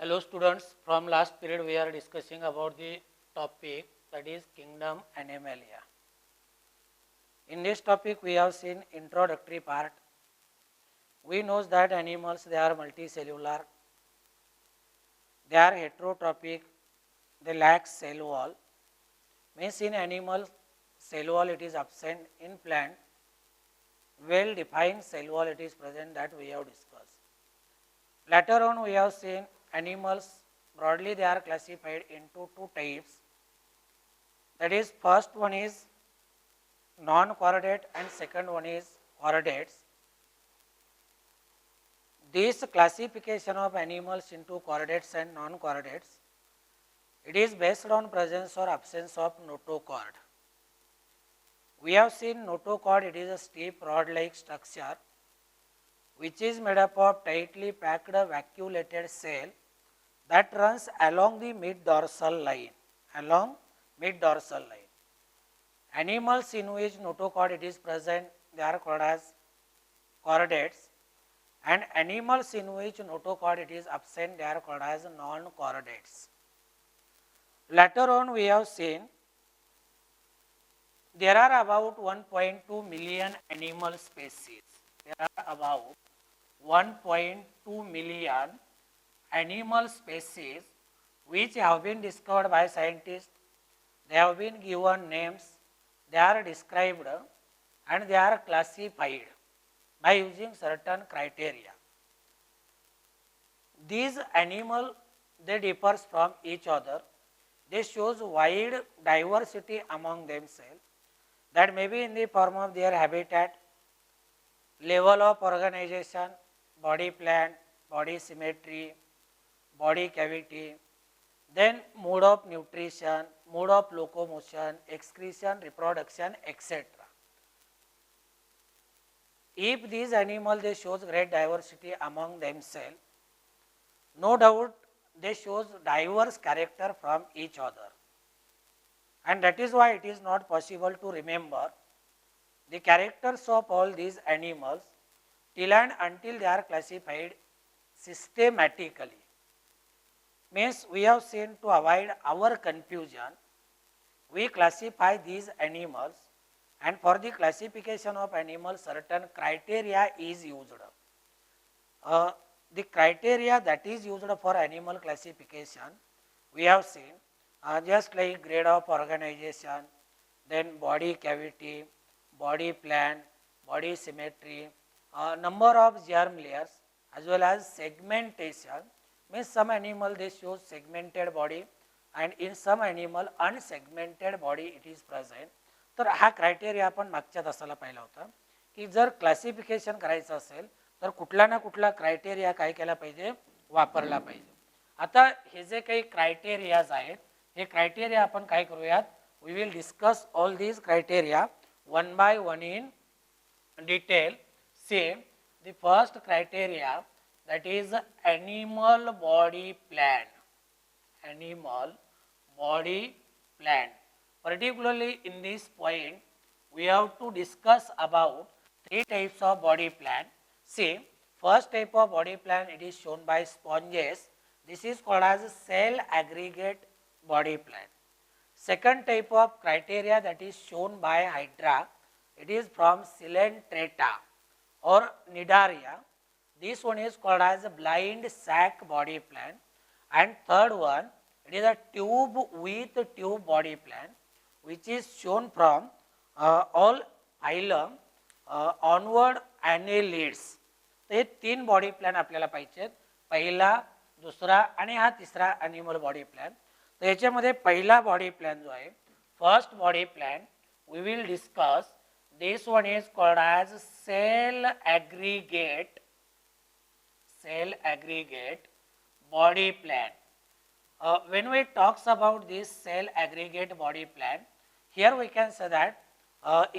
Hello students, from last period we are discussing about the topic that is kingdom Animalia. In this topic we have seen introductory part. We know that animals they are multicellular, they are heterotrophic, they lack cell wall. Means in animal cell wall it is absent, in plant well defined cell wall it is present, that we have discussed. Later on we have seen animals broadly they are classified into two types. That is, first one is non-chordate and second one is chordates. This classification of animals into chordates and non-chordates, it is based on presence or absence of notochord. We have seen notochord, it is a steep rod-like structure which is made up of tightly packed vacuolated cell that runs along the mid-dorsal line, Animals in which notochord it is present, they are called as chordates, and animals in which notochord it is absent, they are called as non-chordates. Later on we have seen there are about 1.2 million animal species. There are about 1.2 million animal species which have been discovered by scientists. They have been given names, they are described and they are classified by using certain criteria. These animals they differ from each other. They shows wide diversity among themselves, that may be in the form of their habitat, level of organization, body plan, body symmetry, body cavity, then mode of nutrition, mode of locomotion, excretion, reproduction, etc. If these animals they shows great diversity among themselves, no doubt they shows diverse character from each other, and that is why it is not possible to remember the characters of all these animals till and until they are classified systematically. Means we have seen, to avoid our confusion, we classify these animals, and for the classification of animals certain criteria is used. The criteria that is used for animal classification we have seen, just like grade of organization, then body cavity, body plan, body symmetry, number of germ layers, as well as segmentation. Means some animal they show segmented body and in some animal unsegmented body it is present. तर हा criteria आपण मागच्या तासाला पाहिला होता की जर classification करायचं असेल तर कुठला ना कुठला क्रायटेरिया काय केला पाहिजे, वापरला पाहिजे. आता हे जे काही क्रायटेरियाज आहेत हे क्रायटेरिया आपण काय करूयात, we will discuss all these criteria one by one in detail. Say the first criteria, that is animal body plan. Animal body plan. Particularly in this point, we have to discuss about three types of body plan. See, first type of body plan it is shown by sponges. This is called as cell aggregate body plan. Second type of criteria that is shown by Hydra, it is from Coelenterata or Cnidaria. This one is called as a blind sac body plan, and third one it is a tube with tube body plan which is shown from all phylum onward annelids. हे तीन body plan आपल्याला पाहिजेत, पहिला, दुसरा आणि हा तिसरा animal body plan. तर याच्यामध्ये पहिला बॉडी प्लॅन जो आहे, first body plan we will discuss. This one is called as cell aggregate body plan. When we talks about this cell aggregate body plan, here we can say that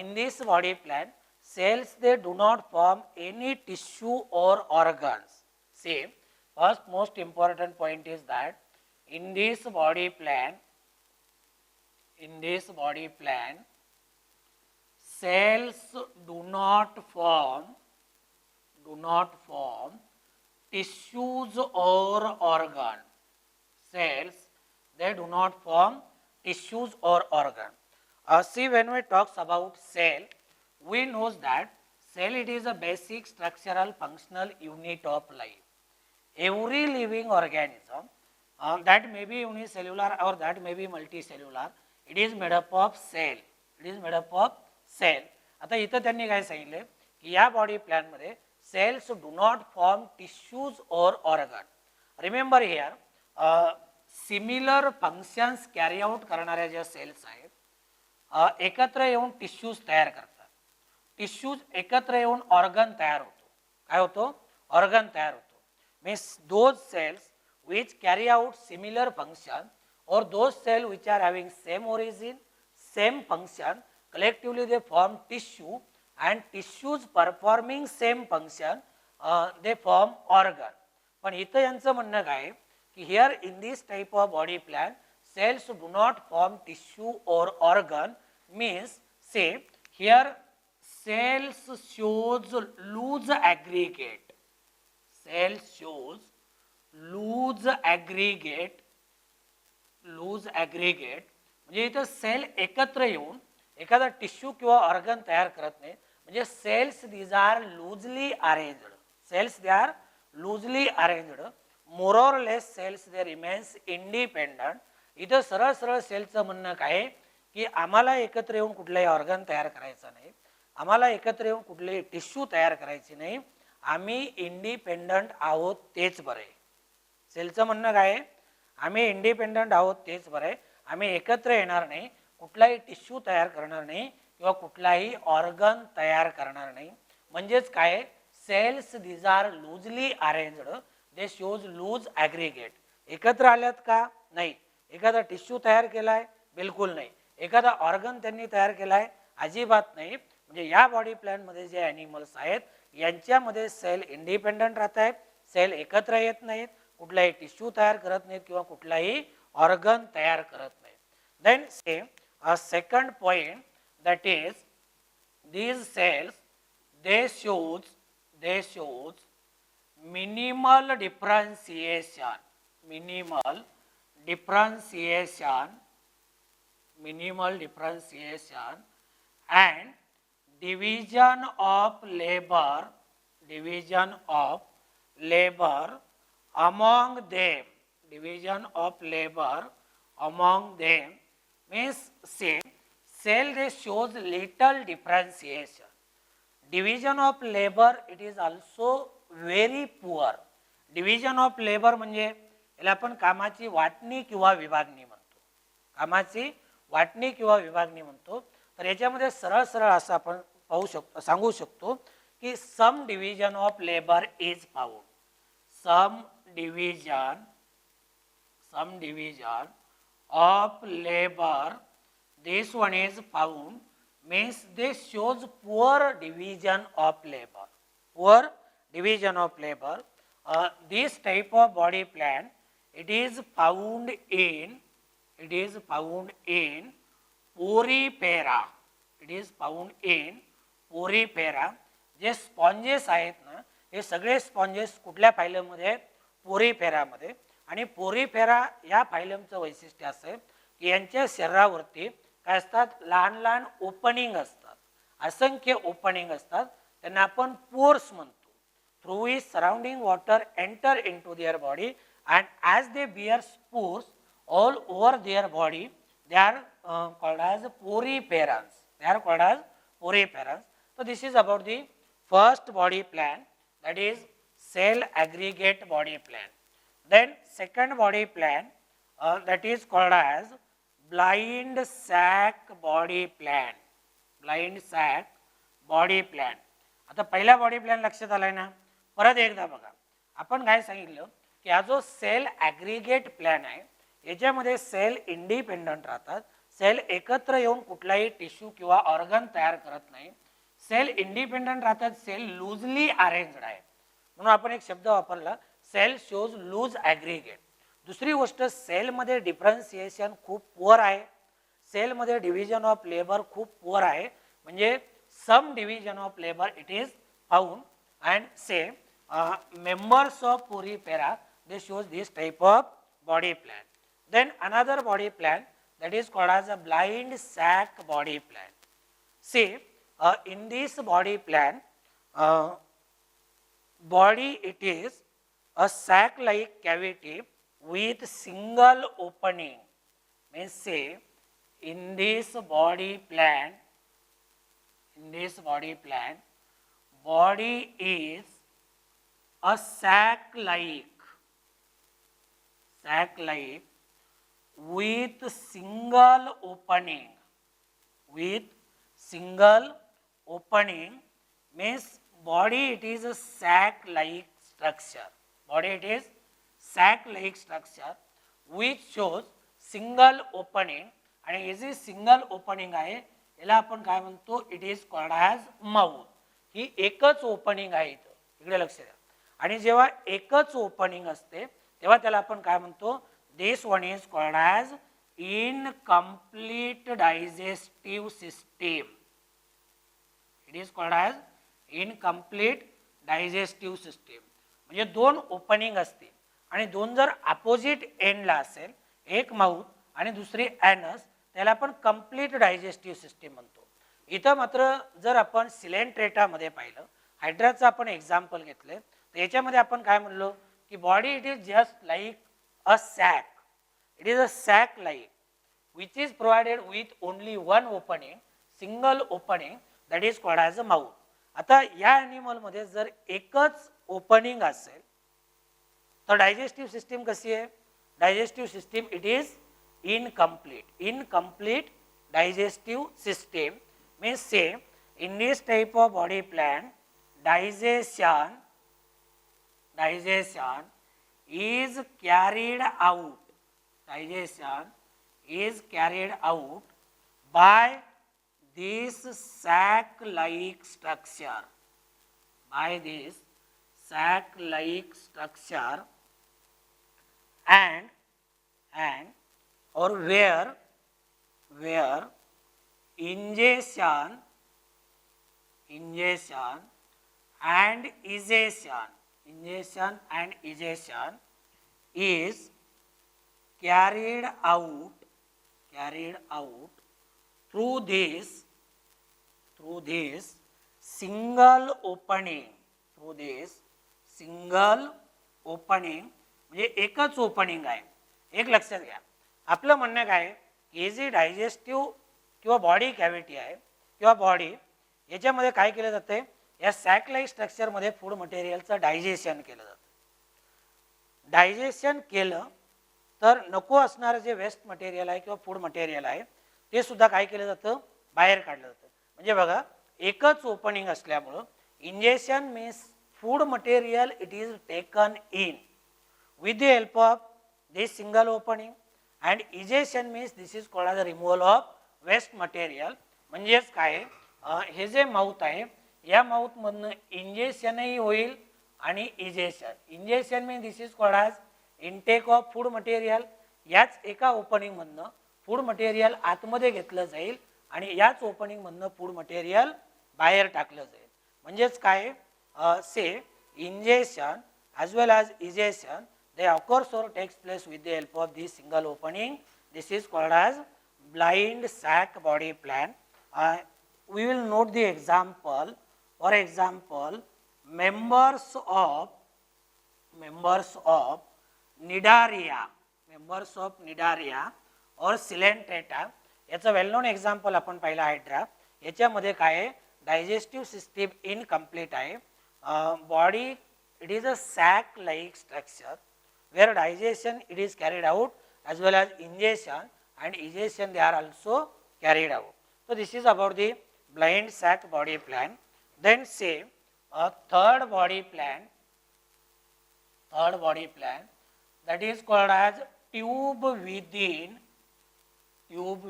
in this body plan cells they do not form any tissue or organs. See, first most important point is that in this body plan cells do not form tissues or organ. cells, they do not form tissues or organ. See, when we talk about cell, we know that cell, it is a basic structural functional unit of life. Every living organism, that may be unicellular or that may be multicellular, it is made up of cell. It is made up of cell. आता इथं त्यांनी काय सांगितले की या body plan मध्ये cells do not form tissues or organ. Remember here, similar functions carry out करणाऱ्या ज्या cells आहेत एकत्र येऊन टिश्यूज तयार करतात. टिश्यूज एकत्र येऊन ऑर्गन तयार होतो. काय होतो? ऑर्गन तयार होतो. Means those cells which carry out similar function or those cells which are having same origin, same function, collectively they form tissue, and tissues performing same function they form organ. पण इथं यांचं म्हणणं काय की here in this type of body plan cells do not form tissue or organ, means say here cells shows loose aggregate. Cell shows loose aggregate. म्हणजे इथं cell एकत्र येऊन एखादा टिश्यू किंवा ऑर्गन तयार करत नाही. म्हणजे cells these are loosely arranged. Cells they are loosely arranged. More or less cells they remains independent. इथं सरळ सरळ सेलचं म्हणणं काय की आम्हाला एकत्र येऊन कुठलाही ऑर्गन तयार करायचा नाही, आम्हाला एकत्र येऊन कुठलेही टिश्यू तयार करायचे नाही, आम्ही इंडिपेंडंट आहोत तेच बरे. सेलचं म्हणणं काय, आम्ही इंडिपेंडंट आहोत तेच बरे, आम्ही एकत्र येणार नाही, कुठलाही टिश्यू तयार करणार नाही किंवा कुठलाही ऑर्गन तयार करणार नाही. म्हणजेच काय, cells these are loosely arranged, they shows loose aggregate. एकत्र आल्यात का? नाही. एखादा टिश्यू तयार केलाय? बिलकुल नाही. एखादा ऑर्गन त्यांनी तयार केलाय? अजिबात नाही. म्हणजे या बॉडी प्लॅन मध्ये जे ॲनिमल्स आहेत यांच्यामध्ये सेल इंडिपेंडंट राहत आहेत, सेल एकत्र येत नाहीत, कुठलाही टिश्यू तयार करत नाहीत किंवा कुठलाही ऑर्गन तयार करत नाहीत. देन से a second point, that is these cells they shows minimal differentiation and division of labor among them. Means say cell they shows little differentiation. Division of labor, it is also very poor. Division of labor म्हणजे याला आपण कामाची वाटणी किंवा विभागणी म्हणतो. कामाची वाटणी किंवा विभागणी म्हणतो. तर याच्यामध्ये सरळ सरळ असं आपण पाहू शकतो, सांगू शकतो की some division of labour is found. Some division of labor, this one is found, means this shows poor division of labor. This type of body plan, it is found in porifera. J sponges आहेत ना, हे सगळे sponges कुठल्या phylum मध्ये? Porifera मध्ये. आणि Porifera या फायलमचं वैशिष्ट्य असं आहे की यांच्या शरीरावरती काय असतात? लहान लहान ओपनिंग असतात, असंख्य ओपनिंग असतात. त्यांना आपण पोर्स म्हणतो. Through which surrounding water enter into their body and as they bear spores all over their body, they are called as poriferans. So this is about the first body plan, that is cell aggregate body plan. Then second body plan, that is called as blind sac body plan. आता पहिला body plan लक्षात आलाय ना? परत एकदा बघा, आपण काय सांगितलं की हा जो सेल ॲग्रिगेट प्लॅन आहे याच्यामध्ये सेल इंडिपेंडंट राहतात, सेल एकत्र येऊन कुठलाही टिश्यू किंवा ऑर्गन तयार करत नाही, सेल इंडिपेंडंट राहतात, सेल लूजली अरेंज्ड आहे. म्हणून आपण एक शब्द वापरला, सेल शोज लूज ॲग्रिगेट. दुसरी गोष्ट, सेलमध्ये डिफरन्सिएशन खूप पुअर आहे, सेलमध्ये डिव्हिजन ऑफ लेबर खूप पुअर आहे. म्हणजे some division of labour it is found and say members of Porifera they shows this type of body plan. Then another body plan that is called as a blind sac body plan. See, in this body plan, body it is a sac-like cavity with single opening. Means say, in this body plan, body is a sac-like with single opening, means body it is a sac-like structure. Which shows single opening, आणि हे जे single opening आहे याला आपण काय म्हणतो, it is called as mouth. ही एकच opening आहे इथं, इकडे लक्ष द्या. आणि जेव्हा एकच ओपनिंग असते तेव्हा त्याला आपण काय म्हणतो, this one is called as incomplete digestive system. It is called as incomplete digestive system. म्हणजे दोन ओपनिंग असतील आणि दोन जर अपोजिट एंडला असेल, एक माउथ आणि दुसरी ॲनस, त्याला आपण कंप्लीट डायजेस्टिव्ह सिस्टीम म्हणतो. इथं मात्र जर आपण सिलेंट्रेटामध्ये पाहिलं, हायड्राचं आपण एक्झाम्पल घेतले, तर याच्यामध्ये आपण काय म्हणलो की body it is just like a sac. It is a sac like which is provided with only one opening, single opening, that is called as a mouth. आता या ॲनिमलमध्ये जर एकच ओपनिंग असेल तर डायजेस्टिव्ह सिस्टीम कशी आहे, digestive system it is incomplete digestive system. Means say in this type of body plan, digestion is carried out by this sac-like structure, and or where ingestion and egestion is carried out through this single opening. म्हणजे एकच opening आहे. एक लक्षात घ्या, आपलं म्हणणं काय, हे जे digestive किंवा बॉडी कॅव्हिटी आहे किंवा बॉडी, याच्यामध्ये काय केलं जातं, या सॅक-लाईक स्ट्रक्चरमध्ये फूड मटेरियलचं डायजेशन केलं जातं. डायजेशन केलं तर नको असणारं जे वेस्ट मटेरियल आहे किंवा फूड मटेरियल आहे ते सुद्धा काय केलं जातं, बाहेर काढलं जातं. म्हणजे बघा, एकच ओपनिंग असल्यामुळं injection means food material it is taken in with the help of this single opening, and egestion means this is called as a removal of waste material. म्हणजेच काय, हे जे माउथ आहे या माउथ मधनं इंजेक्शनही होईल आणि injection means this is called as intake of food material. याच एका opening मधनं फूड मटेरियल आतमध्ये घेतलं जाईल आणि याच ओपनिंग मधनं फूड मटेरियल बाहेर टाकलं जाईल. म्हणजेच काय, से injection as well as egestion, they occurs or takes place with the help of this single opening. This is called as blind sac body plan. We will note the example. For example, members of Cnidaria or Coelenterata. याचं well known example आपण पाहिला hydra. याच्यामध्ये काय, digestive system incomplete आहे. Body it is a sac like structure where digestion it is carried out as well as ingestion and egestion they are also carried out. So this is about the blind sac body plan. Then say a third body plan that is called as tube within tube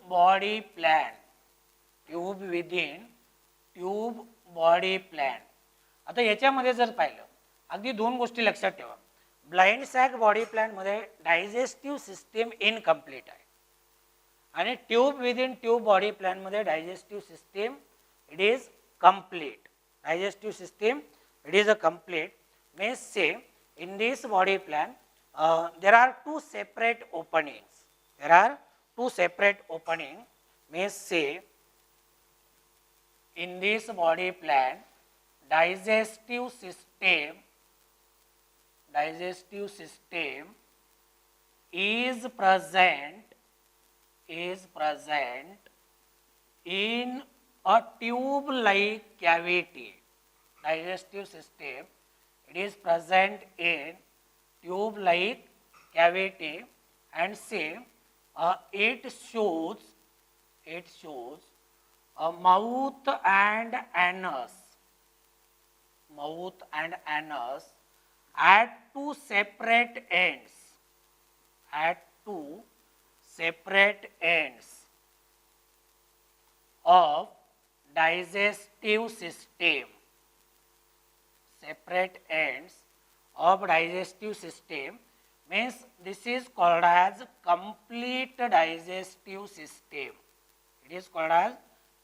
body plan. आता याच्यामध्ये जर पाहिलं, अगदी दोन गोष्टी लक्षात ठेवा. Blind sac body plan मध्ये डायजेस्टिव्ह सिस्टीम इनकम्प्लीट आहे आणि tube within tube body plan मध्ये digestive system it is complete. Digestive system it is a complete. Means say in this body plan there are two separate openings. There are two separate openings. Means say in this body plan, digestive system is present in a tube-like cavity. Digestive system, it is present in tube-like cavity, and say it shows a mouth and anus at two separate ends of digestive system. Separate ends of digestive system means this is called as complete digestive system. It is called as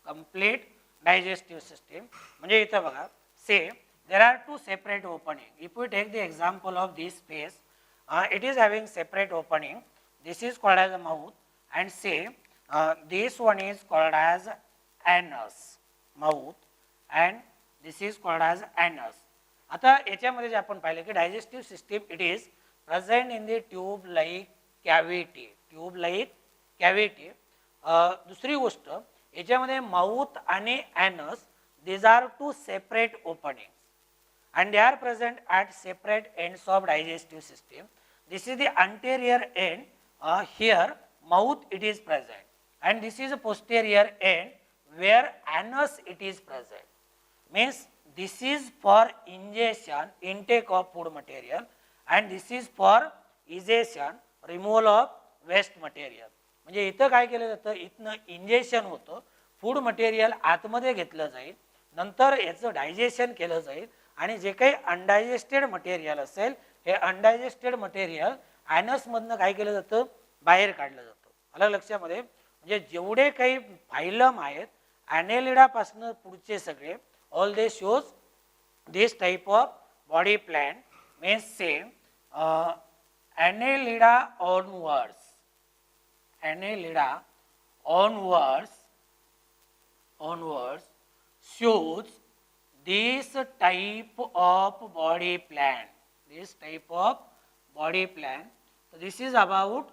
complete digestive system. म्हणजे इथं बघा, say there are two separate opening. If we take the example of this space, it is having separate opening. This is called as a mouth, and say this one is called as anus, mouth, and this is called as anus. आता याच्यामध्ये जे आपण पाहिलं की digestive system it is present in the tube like cavity. दुसरी गोष्ट याच्यामध्ये mouth आणि anus these are two separate openings and they are present at separate ends of digestive system. This is the anterior end, here mouth it is present, and this is a posterior end where anus it is present. Means this is for ingestion, intake of food material, and this is for egestion, removal of waste material. म्हणजे इथं काय केलं जातं, इथनं injection होतं, food material आतमध्ये घेतलं जाईल, नंतर याचं डायजेशन केलं जाईल, आणि जे काही अनडायजेस्टेड मटेरियल असेल हे अनडायजेस्टेड मटेरियल ॲनसमधनं काय केलं जातं, बाहेर काढलं जातं. अलग लक्षामध्ये, म्हणजे जेवढे काही फायलम आहेत ॲनेलिडापासून पुढचे सगळे all they shows this type of body plan. Means से ॲनेलिडा onwards shows this type of body plan. So this is about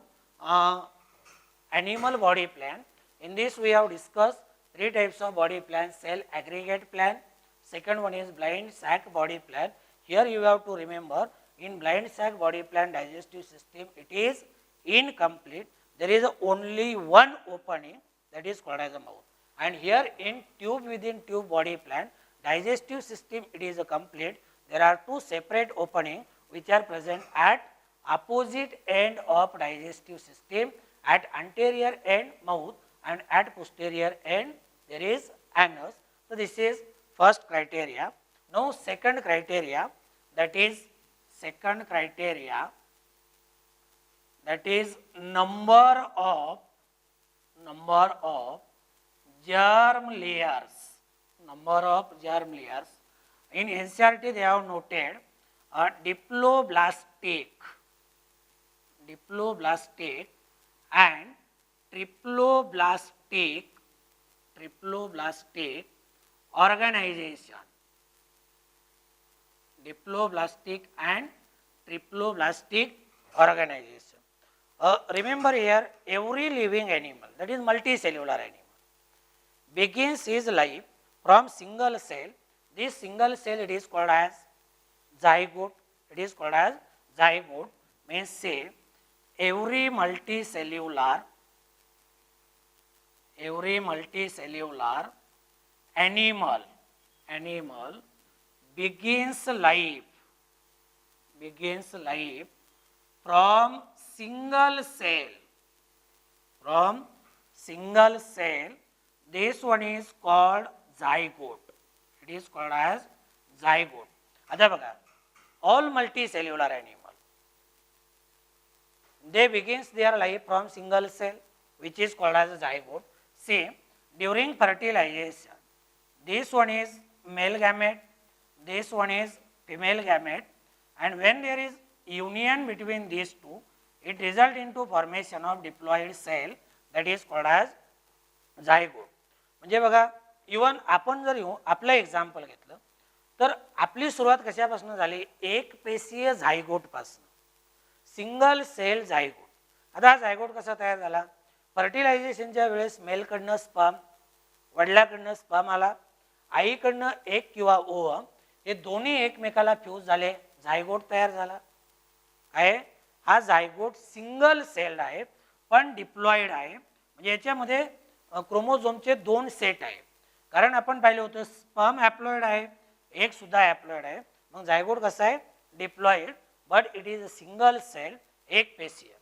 animal body plan. In this we have discussed three types of body plan: cell aggregate plan, second one is blind sac body plan. Here you have to remember, in blind sac body plan digestive system it is incomplete. There is only one opening, that is called as a mouth. And here in tube within tube body plan digestive system it is a complete. There are two separate openings which are present at opposite end of digestive system. At anterior end mouth and at posterior end there is anus. So this is first criteria. Now second criteria, that is number of germ layers. In NCERT they have noted diploblastic and triploblastic organization. Remember here, every living animal, that is multicellular animal, begins his life from single cell. This single cell it is called as zygote. Means say every multicellular animal begins life from single cell. This one is called zygote. It is called as zygote. आता बघा, all multicellular animal, they begins their life from single cell which is called as a zygote. See, during fertilization, this one is male gamete, this one is female gamete, and when there is union between these two, it result into formation of diploid cell that is called as zygote. म्हणजे बघा, even आपण जर आपलं example घेतलं तर आपली सुरुवात कशापासून झाली, एक पेशीय झायगोट पासून, सिंगल सेल झायगोट. आता हा झायगोट कसा तयार झाला, फर्टिलायझेशनच्या वेळेस मेलकडनं स्पर्म, वडिलाकडनं स्पर्म आला, आईकडनं एक किंवा ओवम, हे दोन्ही एकमेकाला फ्यूज झाले, झायगोट तयार झाला आहे. हा झायगोट सिंगल सेल्ड आहे पण डिप्लॉइड आहे. म्हणजे याच्यामध्ये क्रोमोझोमचे दोन सेट आहे. कारण आपण पाहिलं होतं स्पर्म हॅप्लॉइड आहे, एक सुद्धा हॅप्लॉइड आहे. मग झायगोट कसा आहे, diploid, but it is a single cell, एक पेशीय.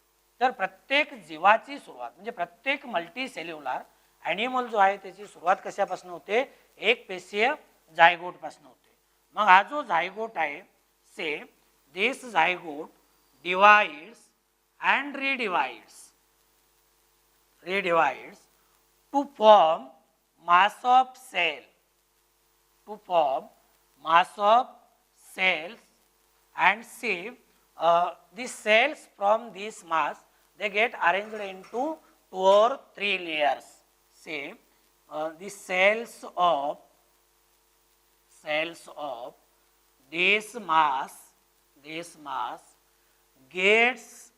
तर प्रत्येक जीवाची सुरुवात म्हणजे प्रत्येक मल्टी सेल्युलर ॲनिमल जो आहे त्याची सुरुवात कशापासून होते, एक पेशीय झायगोट पासून होते. मग हा जो झायगोट आहे, से this zygote divides and redivides to form mass of cell, and see the cells from this mass, they get arranged into 2 or 3 layers. See the cells of this mass gets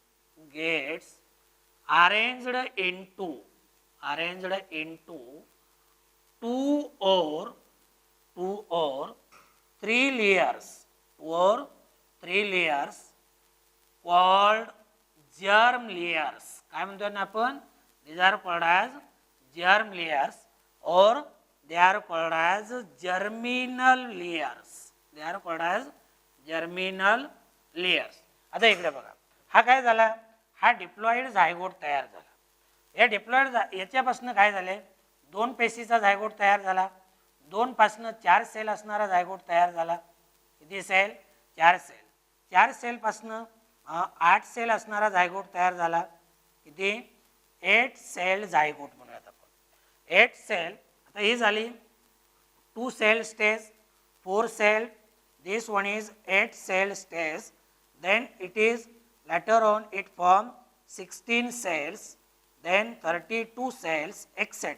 arranged into 2 or 3 layers, called germ layers. काय म्हणतो ना आपण, these are called as germ layers or they are called as germinal layers. आता इकडे बघा, हा काय झाला, हा डिप्लॉइड झायगोट तयार झाला. या डिप्लॉइड याच्यापासून काय झाले, दोन पेशीचा झायगोट तयार झाला, 2 पासून 4 सेल असणारा झायगोट तयार झाला. किती सेल, 4 सेल. 4 सेल पासून 8 सेल असणारा झायगोट तयार झाला. किती, 8 सेल झायगोट म्हणूयात आपण. 8 सेल. आता ही झाली 2 cell stage, 4 cell, this one is 8 cell stage. Then it is later on it form 16 cells, then 32 cells, etc.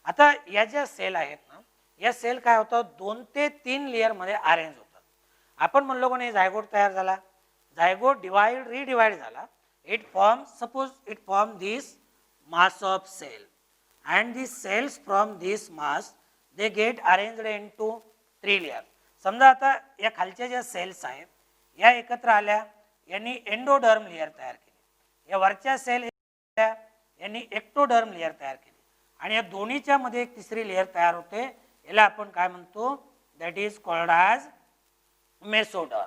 आता या ज्या सेल आहेत ना, या सेल काय होतात, 2 ते 3 लेयर मध्ये अरेंज होतात. आपण म्हणलो कोणी झायगोट तयार झाला, झायगोट डिवाइड रिडिवाइड झाला, it form, suppose it form this mass of cell and the cells from this mass they get arranged into 3 layers. समजा आता या खालच्या ज्या सेल्स आहेत या एकत्र आल्या, यांनी एंडोडर्म लेयर तयार केली. या वरच्या सेल यांनी एक्टोडर्म लेयर तयार केली आणि या दोन्हीच्या मध्ये एक तिसरी लेयर तयार होते. याला आपण काय म्हणतो, that is called as mesoderm.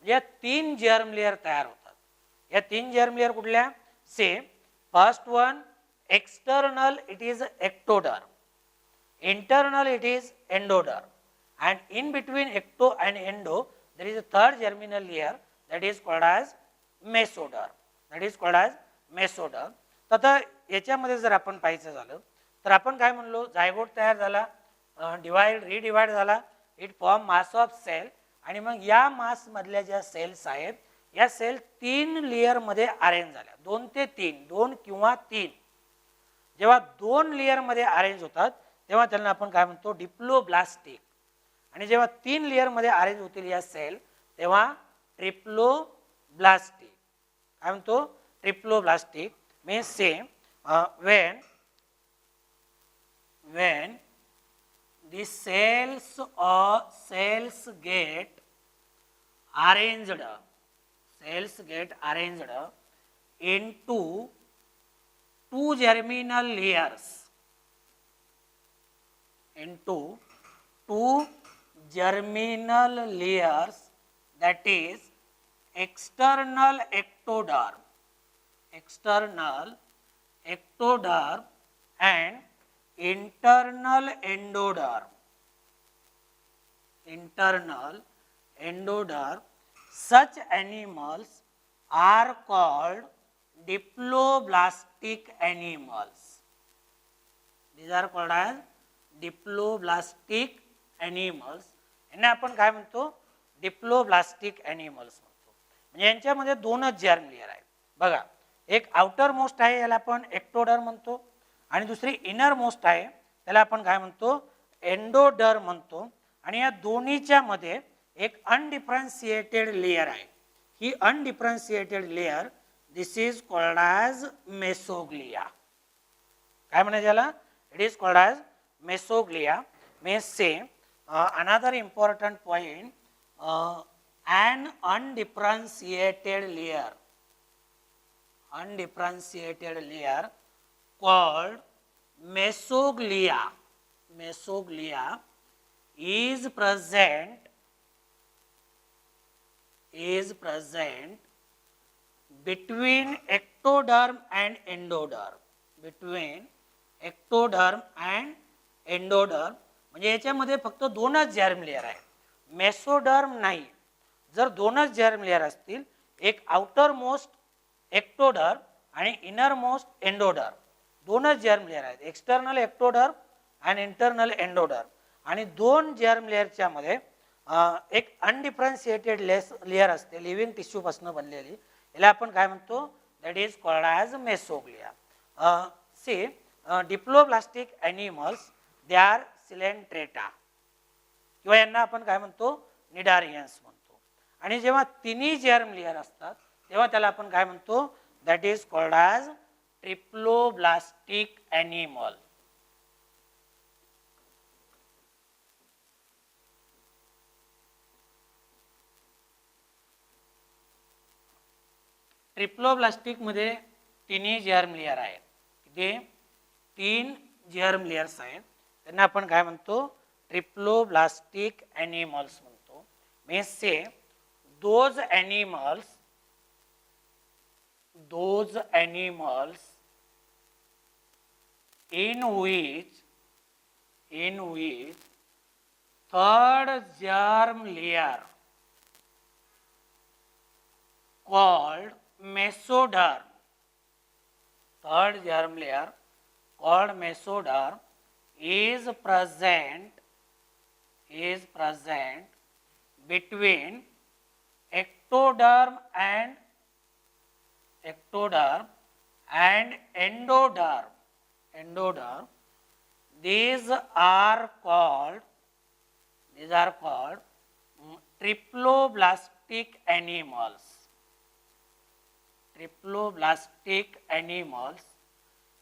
या 3 जर्म लेयर तयार होतात. या 3 जर्म लेयर कुठल्या, से first one external, it is ectoderm. Internal it is endoderm, and in between ecto and endo there is a third germinal layer that is called as mesoderm. तर याच्यामध्ये जर आपण पाहायचं झालं तर आपण काय म्हणलो, झायगोट तयार झाला, डिवाइड रिडिवाइड झाला, it form mass of cell. आणि मग या मास मधल्या ज्या सेल्स आहेत या सेल 3 लेयर मध्ये अरेंज झाल्या, 2 ते 3, 2 किंवा 3. जेव्हा 2 लेयर मध्ये अरेंज होतात तेव्हा त्यांना आपण काय म्हणतो, डिप्लोब्लास्टिक. आणि जेव्हा 3 लेयर मध्ये अरेंज होतील या सेल तेव्हा ट्रिप्लोब्लास्टिक. काय म्हणतो, triploblastic. Means same when the cells get arranged into 2 germinal layers, that is external ectoderm and internal endoderm. Such animals are called diploblastic animals. These are called as diploblastic animals. यांना आपण काय म्हणतो, diploblastic animals म्हणतो. म्हणजे यांच्यामध्ये दोनच germ layer आहेत बघा. एक आउटर मोस्ट आहे, याला आपण एक्टोडर्म म्हणतो, आणि दुसरी इनर मोस्ट आहे, त्याला आपण काय म्हणतो, एंडोडर्म म्हणतो. आणि या दोन्हीच्या मध्ये एक अनडिफरन्शिएटेड लेयर आहे. ही undifferentiated layer, this is called as mesoglea. काय म्हणायचं याला? It is called as mesoglea. May say another important point, an undifferentiated layer called mesoglia is present between ectoderm and endoderm. म्हणजे याच्यामध्ये फक्त दोनच जर्म लेअर आहे, मेसोडर्म नाही. जर दोनच जर्म लेअर असतील, एक आउटर मोस्ट एक्टोडर्म आणि इनर मोस्ट एंडोडर्म, दोनच जर्म लेअर आहेत, एक्सटर्नल एक्टोडर्म आणि इंटरनल एंडोडर्म. आणि दोन जर्म लेअरच्या मध्ये एक अनडिफरन्शिएटेड लेअर असते, लिव्हिंग टिश्यू पासून बनलेली, याला आपण काय म्हणतो, that is called as mesoglea. See diploblastic animals, they are coelenterata, किंवा यांना आपण काय म्हणतो, निडारियन्स म्हणतो. आणि जेव्हा तिन्ही जर्म लेअर असतात तेव्हा त्याला आपण काय म्हणतो, that is called as triploblastic animal. Triploblastic मध्ये तिन्ही जर्म लेअर आहेत. ते 3 जर्म लेअर्स आहेत, त्यांना आपण काय म्हणतो, ट्रिप्लोब्लास्टिक ॲनिमल्स म्हणतो. मीन्स से those animals in which third germ layer called mesoderm, is present between ectoderm and endoderm. These are called triploblastic animals.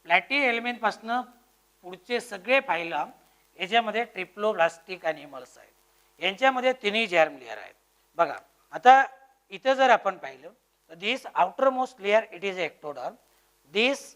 Platyhelminthes पासून पुढचे सगळे फायलम याच्यामध्ये ट्रिप्लोब्लास्टिक ॲनिमल्स आहेत. यांच्यामध्ये तिन्ही जर्म लेअर आहेत बघा. आता इथं जर आपण पाहिलं तर this outer most layer it is ectoderm, this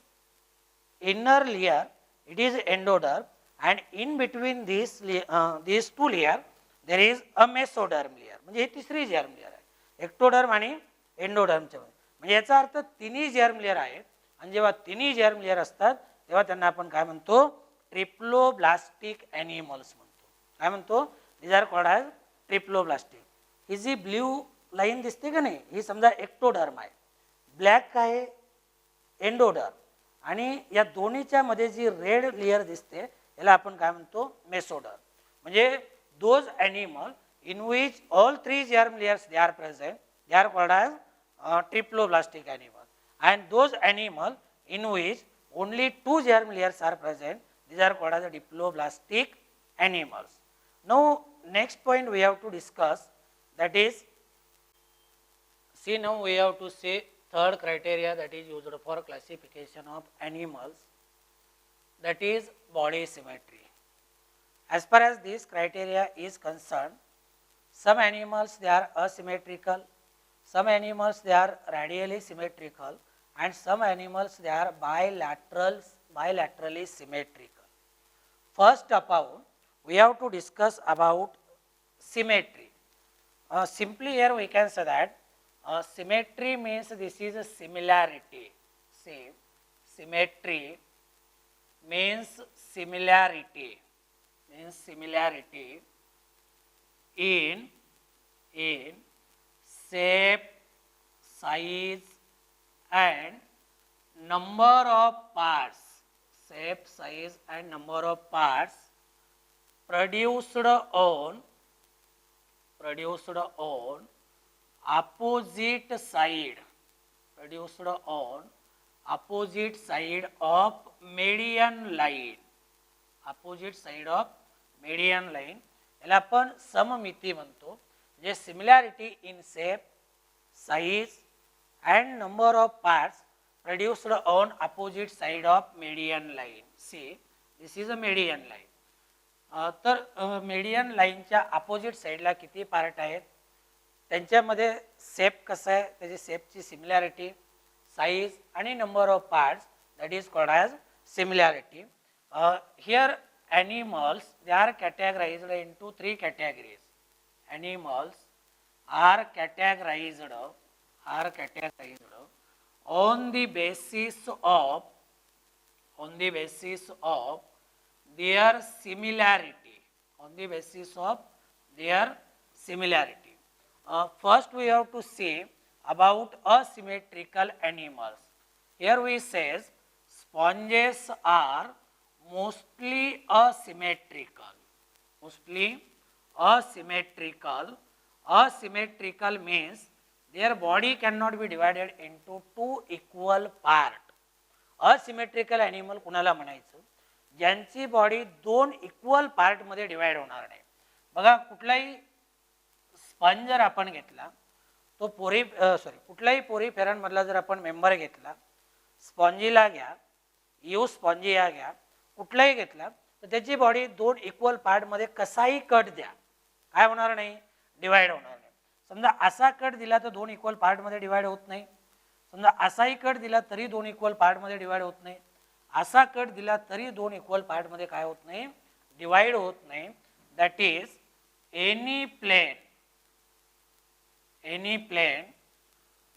inner layer it is endoderm, and in between these two layer there is a mesoderm layer. म्हणजे हे तिसरी जर्म लेअर आहे, एक्टोडर्म आणि एंडोडर्मच्या मध्ये. म्हणजे याचा अर्थ तिन्ही जर्म लेअर आहेत, आणि जेव्हा तिन्ही जर्म लेअर असतात तेव्हा त्यांना आपण काय म्हणतो, ट्रिप्लोब्लास्टिक ॲनिमल्स म्हणतो. काय म्हणतो, these are called as triploblastic. ही जी ब्ल्यू लाईन दिसते का नाही, ही समजा एक्टोडर्म आहे, ब्लॅक आहे एंडोडर्म, आणि या दोन्हीच्या मध्ये जी रेड लेअर दिसते याला आपण काय म्हणतो, मेसोडर्म. म्हणजे those animal in which all 3 germ layers they are present, they are called as triploblastic animal. And those animal in which only 2 germ layers are present, these are called as diploblastic animals. Now next point we have to discuss, that is, see now we have to say third criteria that is used for classification of animals, that is body symmetry. As far as this criteria is concerned, some animals they are asymmetrical, some animals they are radially symmetrical, and some animals they are bilaterally symmetrical. First of all, we have to discuss about symmetry. Simply here we can say that symmetry means this is a similarity. See, symmetry means similarity in shape, size and number of parts. Shape, size and number of parts produced on produced on opposite side, produced on opposite side of median line, opposite side of median line याला आपण सममिती म्हणतो. जे similarity in shape, size and number of parts produced on opposite side of median line. See, this is a median line. तर median line च्या opposite side ला किती part आहेत, त्यांच्यामध्ये शेप कसा आहे, त्याची शेपची सिमिलॅरिटी, साइज आणि number of parts, that is called as similarity. Here animals, they are categorized into three categories. Animals are categorized on the basis of their similarity, on the basis of their similarity. First we have to see about asymmetrical animals. Here we says sponges are mostly asymmetrical. Mostly asymmetrical. Asymmetrical means their body cannot be divided into two equal part. Asymmetrical animal कुणाला म्हणायचं, ज्यांची body दोन equal part मध्ये divide होणार नाही. बघा, कुठलाही sponge जर आपण घेतला, तो कुठलाही पोरीफेरन मधला जर आपण मेंबर घेतला, स्पॉन्जीला घ्या, स्पॉन्जिया घ्या, कुठलाही घेतला, तर त्याची बॉडी दोन इक्वल पार्ट मध्ये कसाही कट द्या, काय होणार नाही, डिवाइड होणार नाही. समजा असा कट दिला तर दोन इक्वल पार्ट मध्ये डिवाइड होत नाही. समजा असाही कट दिला तरी दोन इक्वल पार्ट मध्ये डिवाइड होत नाही. असा कट दिला तरी दोन इक्वल पार्ट मध्ये काय होत नाही, डिवाइड होत नाही. That is any plane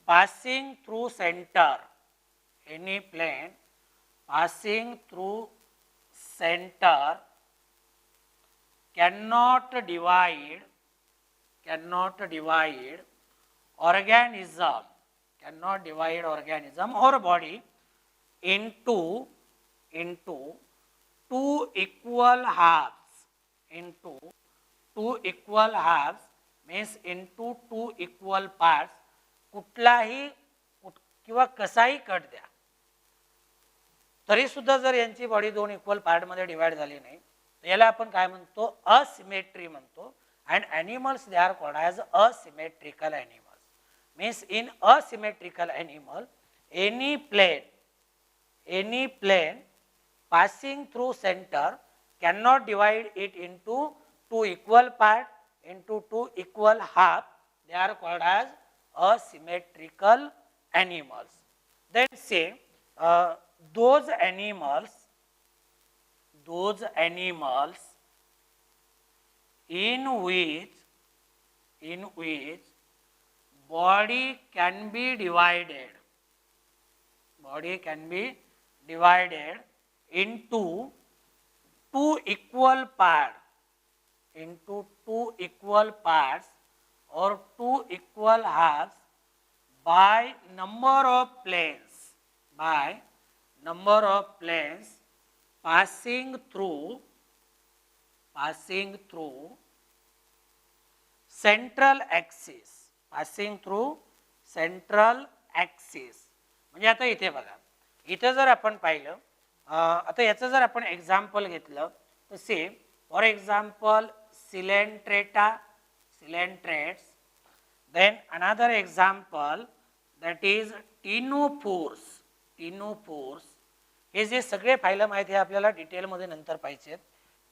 passing through center, any plane passing through center cannot divide organism or body into two equal halves, means into two equal parts. कुठलाही किंवा कसाही कट द्या तरी सुद्धा जर यांची बॉडी दोन इक्वल पार्ट मध्ये डिवाइड झाली नाही, याला आपण काय म्हणतो, असिमेट्री म्हणतो. and animals, they are called as asymmetrical animals. Means in asymmetrical animal, any plane passing through center cannot divide it into two equal part, into two equal half. They are called as asymmetrical animals. Then say those animals in which body can be divided into two equal parts, or two equal halves by number of planes passing through central axis. म्हणजे आता इथे बघा, इथे जर आपण पाहिलं, आता याचं जर आपण एक्झाम्पल घेतलं तर से for example coelenterates, then another example that is ctenophores. हे जे सगळे फायलम आहेत हे आपल्याला डिटेल मध्ये नंतर पाहिजेत.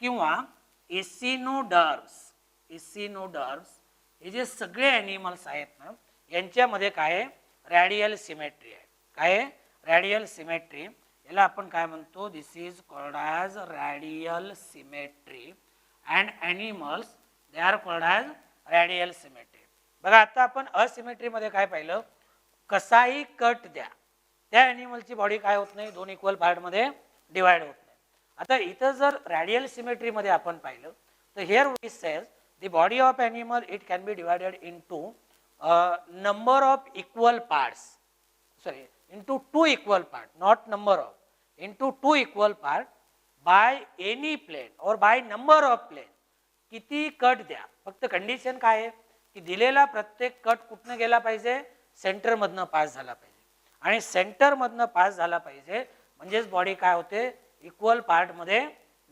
किंवा एसिनोडर्म्स, हे जे सगळे ॲनिमल्स आहेत ना, यांच्यामध्ये काय रॅडियल सिमेट्री आहे. काय रॅडियल सिमेट्री, याला आपण काय म्हणतो, this is called as radial symmetry. And animals they are called as radial symmetry. बघा, आता आपण असिमेट्री मध्ये काय पाहिलं, कसाही कट द्या त्या ॲनिमलची बॉडी काय होत नाही, दोन इक्वल पार्ट मध्ये डिवाइड होत नाही. आता इथं जर रॅडियल सिमेट्री मध्ये आपण पाहिलं तर here we says the body of animal it can be divided into number of equal parts, sorry, into two equal part, not number of, into two equal part by any plane or by number of plane. किती cut द्या, फक्त condition काय आहे की दिलेला प्रत्येक cut कुठनं गेला पाहिजे, सेंटरमधनं पास झाला पाहिजे आणि सेंटरमधनं पास झाला पाहिजे म्हणजेच बॉडी काय होते, इक्वल पार्टमध्ये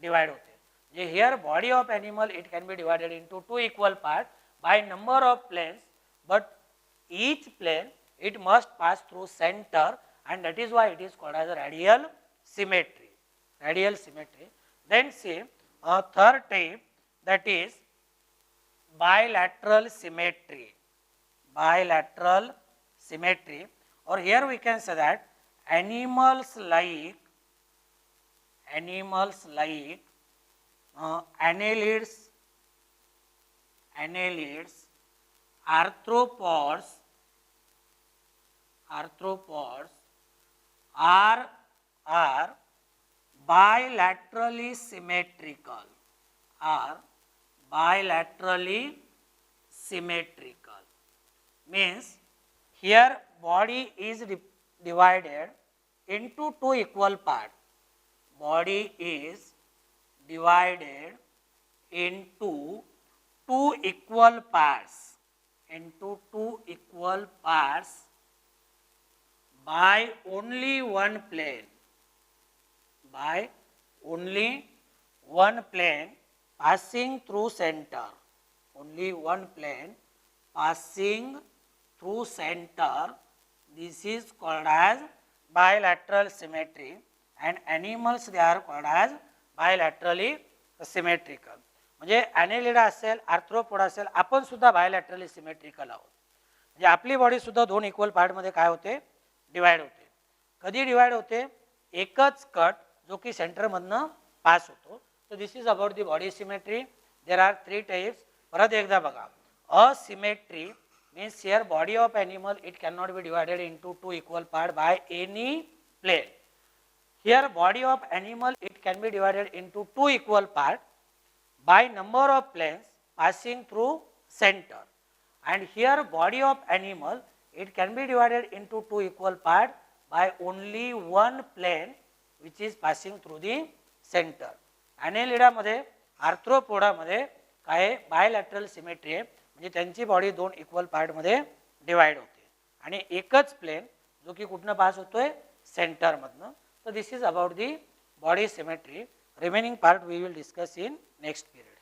डिवाइड होते. म्हणजे here body of animal it can be divided into 2 equal part by number of planes, but each plane it must pass through center and that is why it is called as a radial symmetry. Radial symmetry. Then see a third type, that is bilateral symmetry. Bilateral symmetry, or here we can say that animals like annelids, arthropods are bilaterally symmetrical, means here body is divided into 2 equal parts. Body is divided into 2 equal parts, by only one plane, passing through center, only one plane passing through center. This is called as bilateral symmetry, and animals they are called as bilaterally symmetrical. म्हणजे ॲनेलिडा असेल, arthropod असेल, आपण सुद्धा bilaterally symmetrical आहोत. म्हणजे आपली body सुद्धा 2 equal पार्टमध्ये काय होते, डिवाइड होते. कधी डिवाइड होते, एकच कट जो की सेंटरमधनं पास होतो. So this is about the body symmetry. There are 3 types. परत एकदा बघा, asymmetry means here body of animal it can not be divided into 2 equal part by any plane. Here body of animal it can be divided into 2 equal part by number of planes passing through center, and here body of animal it can be divided into 2 equal part by only one plane which is passing through the center. Annelida मध्ये, arthropoda मध्ये काय bilateral symmetry आहे, म्हणजे त्यांची body 2 equal part मध्ये divide होते आणि एकच प्लेन जो की कुठनं पास होतोय, सेंटर मधनं. So this is about the body symmetry. Remaining part we will discuss in next period.